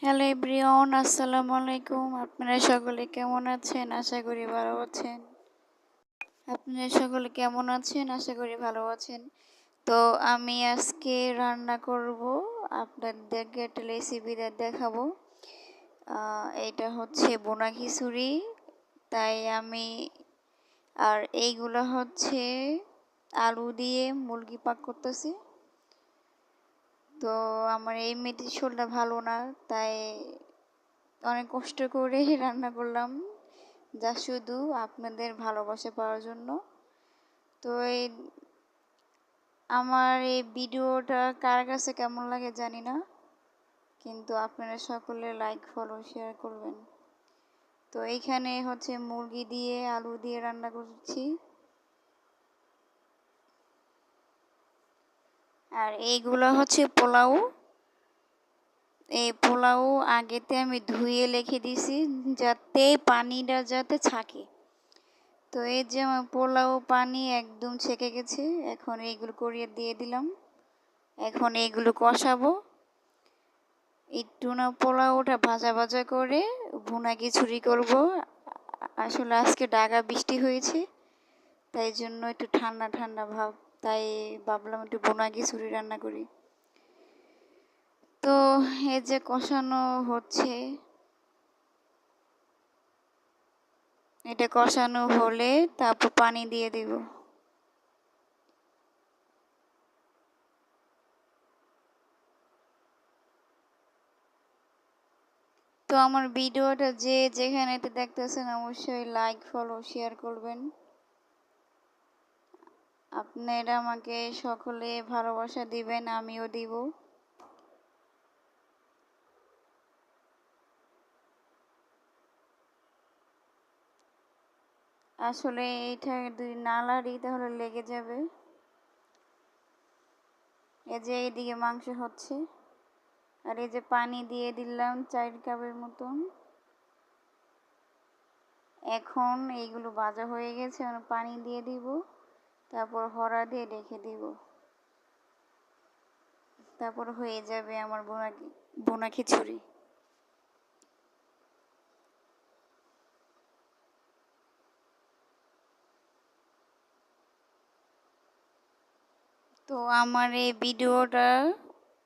Hello everyone, আসসালামু আলাইকুম। আপনারা সকলে কেমন আছেন? আশা করি ভালো আছেন। আশা করি ভালো আছেন। তো আমি আজকে রান্না করব, আপনাদেরকে একটা রেসিপি দেখাবো। এটা হচ্ছে বোনা খিচুড়ি। তাই আমি এইগুলো হচ্ছে আলু দিয়ে মুরগি পাক করতেছি। তো আমার এই মেথি শোলটা ভালো না, তাই অনেক কষ্ট করে রান্না করলাম, যা শুধু আপনাদের ভালোবাসা পাওয়ার জন্য। তো আমার এই ভিডিওটা কার কাছে কেমন লাগে জানি না, কিন্তু আপনারা সকলে লাইক ফলো শেয়ার করবেন। তো এইখানে হচ্ছে মুরগি দিয়ে আলু দিয়ে রান্না করছি। আর এইগুলো হচ্ছে পোলাও। এই পোলাও আগেতে আমি ধুয়ে রেখে দিছি, যাতে পানিটা যাতে থাকে। তো এই যে আমার পোলাও পানি একদম ছেঁকে গেছে। এখন এইগুলো করিয়ে দিয়ে দিলাম। এখন এইগুলো কষাবো। একটু না পোলাওটা ভাজা ভাজা করে ভুনা খিচুড়ি করব। আসলে আজকে ঢাকা বৃষ্টি হয়েছে, তাই জন্য একটু ঠান্ডা ঠান্ডা ভাব, তাই ভাবলাম একটু ভুনা খিচুড়ি রান্না করি। তো এই যে কষানো হচ্ছে, এটা কষানো হলে তারপর পানি দিয়ে দিব। তো আমার ভিডিওটা যে যেখানেতে দেখতেছেন অবশ্যই লাইক ফলো শেয়ার করবেন। আপনারা আমাকে সকলে ভালোবাসা দিবেন, আমিও দিব। আসলে এইটা যদি না লাড়ি তাহলে লেগে যাবে। এই যে এইদিকে মাংস হচ্ছে, আর এই যে পানি দিয়ে দিলাম 4 কাপের মতন। এখন এইগুলো ভাজা হয়ে গেছে, পানি দিয়ে দিব, তারপর হড়া দিয়ে রেখে দিব। তারপর হয়ে যাবে আমার বোনা খিচুড়ি। তো আমার এই ভিডিওটা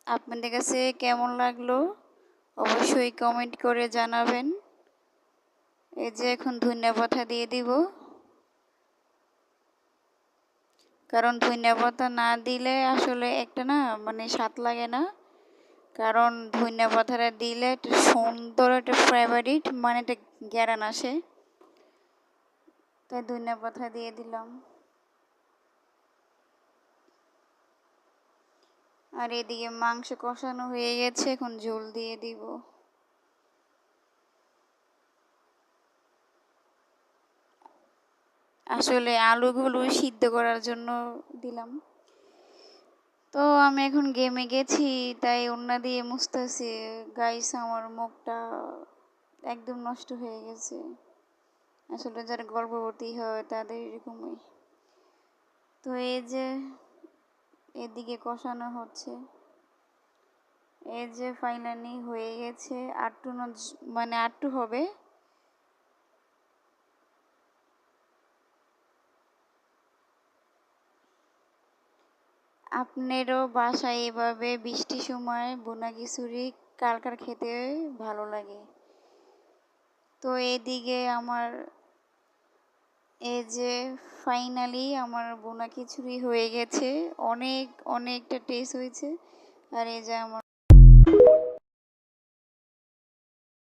আপনাদের কাছে কেমন লাগলো অবশ্যই কমেন্ট করে জানাবেন। এই যে এখন ধনিয়া পাতা দিয়ে দিব, কারণ ধনিয়া পাতা না দিলে আসলে একটা না মানে স্বাদ লাগে না। কারণ ধনিয়া পাতাটা দিলে একটা সুন্দর একটা ফেভারিট মানে একটা গ্যারান আসে, তাই ধনিয়া পাতা দিয়ে দিলাম। আর এদিকে মাংস কষানো হয়ে গেছে, এখন ঝোল দিয়ে দিব। আসলে আলুগুলো সিদ্ধ করার জন্য দিলাম। তো আমি এখন গেমে গেছি, তাই ওড়না দিয়ে মুছতেছি। গাইস, আমার মুখটা একদম নষ্ট হয়ে গেছে। আসলে যারা গর্ভবতী হয় তাদের এরকমই। তো এই যে এদিকে কষানো হচ্ছে, এই যে ফাইনালি হয়ে গেছে। আটটু মানে আটটু হবে। আপনারও বাসায় এভাবে বৃষ্টির সময় বোনা খিচুড়ি কার কার খেতে ভালো লাগে? তো এদিকে আমার এই যে ফাইনালি আমার বোনা খিচুড়ি হয়ে গেছে, অনেকটা টেস্ট হয়েছে। আর এই যে আমার